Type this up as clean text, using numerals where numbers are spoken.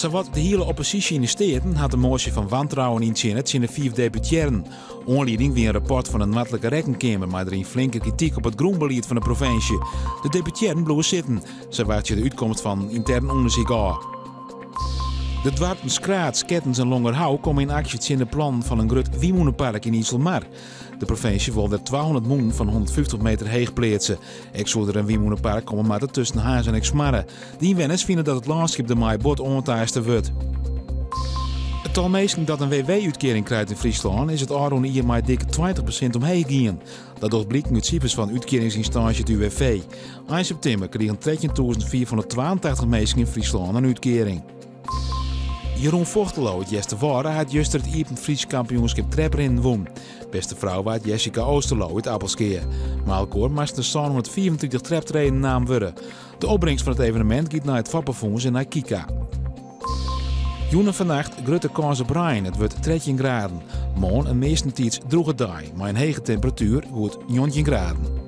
Zowat de hele oppositie in de steden had de motie van wantrouwen inzien in de 5 deputeren. Aanleiding weer een rapport van een nachtelijke rekenkamer, maar er een flinke kritiek op het groenbeleid van de provincie. De deputeren bleven zitten. Ze wachten de uitkomst van intern onderzoek aan. De dwarpen Skraats, Kettens en Longerhou komen in actie in de plan van een groot Wiemoenenpark in IJsselmar. De provincie wil er 200 moen van 150 meter heeg plaatsen. Ik zou er een Wiemoenenpark komen maar tussen Haas en Exmarre. Die inwoners vinden dat het landschap de maaibod ontaarste wordt. Het tal mensen dat een WW-uitkering krijgt in Friesland is het aantal hier maar dikke 20% omheen gaan. Dat doet blijkt uit cijfers van uitkeringsinstantie het UWV. In september kregen 13.482 mensen in Friesland een uitkering. Jeroen Vochtelo, het Jeste Ware, had juist het Iepen Fries kampioenschap trapperin won. Beste vrouw was Jessica Oosterlo uit Appelskeer. Maalkoor moest de 124 traptreden naam worden. De opbrengst van het evenement gaat naar het Vappenfonds en naar Kika. Joenen vannacht grote kans op Rijn. Het wordt 13 graden. Morgen een meestentijds droge dag, maar een hege temperatuur wordt 19 graden.